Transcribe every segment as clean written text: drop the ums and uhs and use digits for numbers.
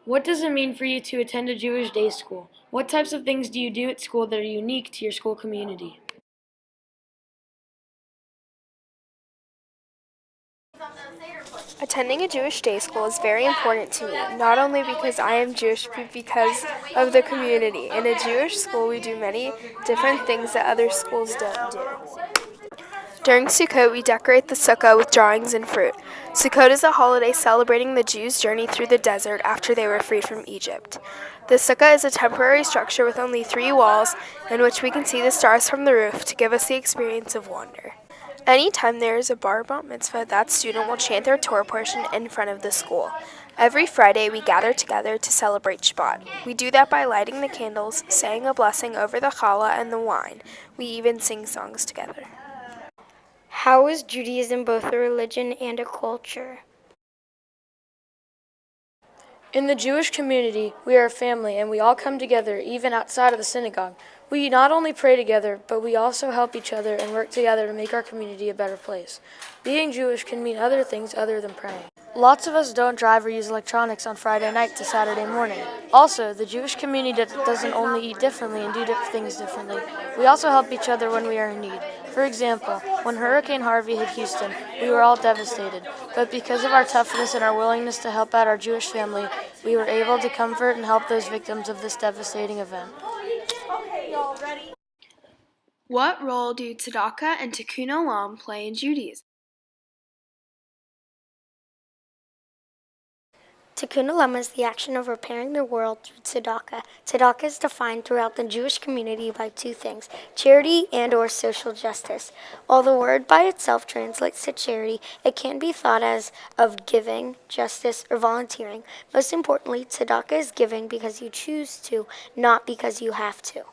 What does it mean for you to attend a Jewish day school? What types of things do you do at school that are unique to your school community? Attending a Jewish day school is very important to me, not only because I am Jewish, but because of the community. In a Jewish school, we do many different things that other schools don't do. During Sukkot, we decorate the sukkah with drawings and fruit. Sukkot is a holiday celebrating the Jews' journey through the desert after they were freed from Egypt. The sukkah is a temporary structure with only 3 walls in which we can see the stars from the roof to give us the experience of wonder. Anytime there is a bar bat mitzvah, that student will chant their Torah portion in front of the school. Every Friday, we gather together to celebrate Shabbat. We do that by lighting the candles, saying a blessing over the challah and the wine. We even sing songs together. How is Judaism both a religion and a culture? In the Jewish community, we are a family and we all come together even outside of the synagogue. We not only pray together, but we also help each other and work together to make our community a better place. Being Jewish can mean other things other than praying. Lots of us don't drive or use electronics on Friday night to Saturday morning. Also, the Jewish community doesn't only eat differently and do things differently. We also help each other when we are in need. For example, when Hurricane Harvey hit Houston, we were all devastated. But because of our toughness and our willingness to help out our Jewish family, we were able to comfort and help those victims of this devastating event. What role do tzedakah and tikkun olam play in Judaism? Tikkun olam is the action of repairing the world through tzedakah. Tzedakah is defined throughout the Jewish community by 2 things, charity and or social justice. While the word by itself translates to charity, it can be thought as of giving, justice, or volunteering. Most importantly, tzedakah is giving because you choose to, not because you have to.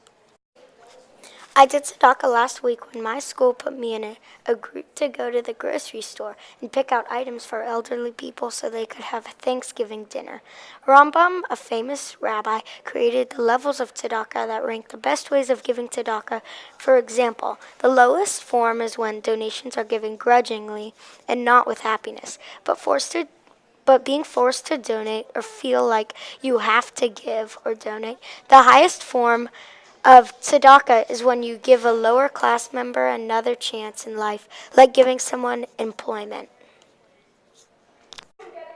I did tzedakah last week when my school put me in a group to go to the grocery store and pick out items for elderly people so they could have a Thanksgiving dinner. Rambam, a famous rabbi, created the levels of tzedakah that rank the best ways of giving tzedakah. For example, the lowest form is when donations are given grudgingly and not with happiness, but being forced to donate or feel like you have to give or donate. The highest form of tzedakah is when you give a lower class member another chance in life, like giving someone employment.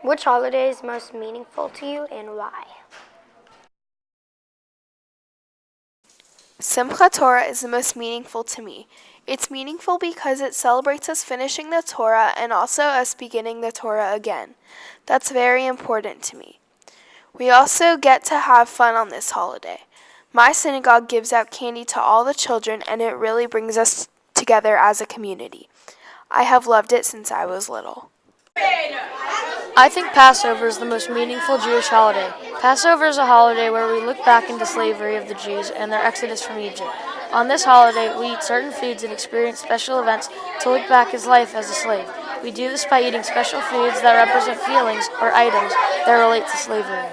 Which holiday is most meaningful to you and why? Simchat Torah is the most meaningful to me. It's meaningful because it celebrates us finishing the Torah and also us beginning the Torah again. That's very important to me. We also get to have fun on this holiday. My synagogue gives out candy to all the children, and it really brings us together as a community. I have loved it since I was little. I think Passover is the most meaningful Jewish holiday. Passover is a holiday where we look back into slavery of the Jews and their exodus from Egypt. On this holiday, we eat certain foods and experience special events to look back his life as a slave. We do this by eating special foods that represent feelings or items that relate to slavery.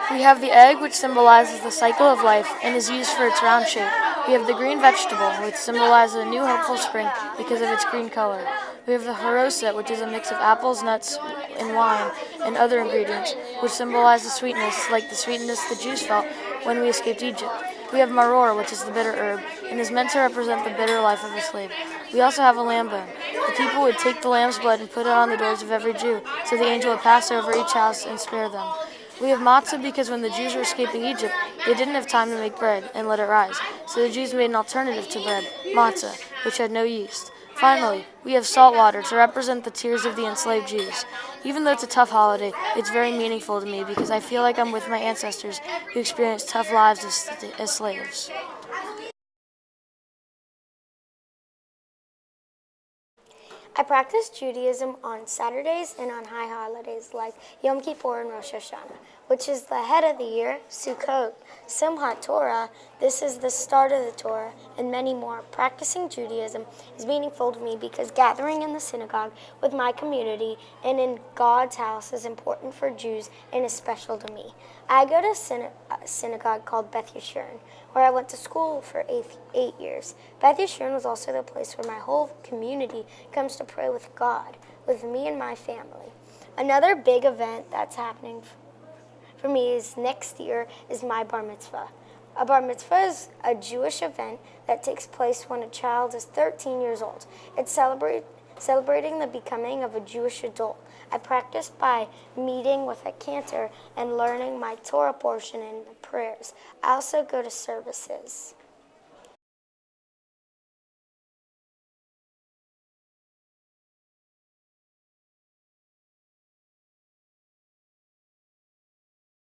We have the egg, which symbolizes the cycle of life and is used for its round shape. We have the green vegetable, which symbolizes a new hopeful spring because of its green color. We have the haroset, which is a mix of apples, nuts, and wine, and other ingredients, which symbolizes sweetness, like the sweetness the Jews felt when we escaped Egypt. We have maror, which is the bitter herb, and is meant to represent the bitter life of a slave. We also have a lamb bone. The people would take the lamb's blood and put it on the doors of every Jew, so the angel would pass over each house and spare them. We have matzah because when the Jews were escaping Egypt, they didn't have time to make bread and let it rise. So the Jews made an alternative to bread, matzah, which had no yeast. Finally, we have salt water to represent the tears of the enslaved Jews. Even though it's a tough holiday, it's very meaningful to me because I feel like I'm with my ancestors who experienced tough lives as slaves. I practice Judaism on Saturdays and on high holidays like Yom Kippur and Rosh Hashanah, which is the head of the year, Sukkot, Simchat Torah, this is the start of the Torah, and many more. Practicing Judaism is meaningful to me because gathering in the synagogue with my community and in God's house is important for Jews and is special to me. I go to a synagogue called Beth Yeshurun, where I went to school for 8 years. Beth Yeshurun was also the place where my whole community comes to pray with God, with me and my family. Another big event that's happening for me is next year is my bar mitzvah. A bar mitzvah is a Jewish event that takes place when a child is 13 years old. It's celebrating the becoming of a Jewish adult. I practice by meeting with a cantor and learning my Torah portion and prayers. I also go to services.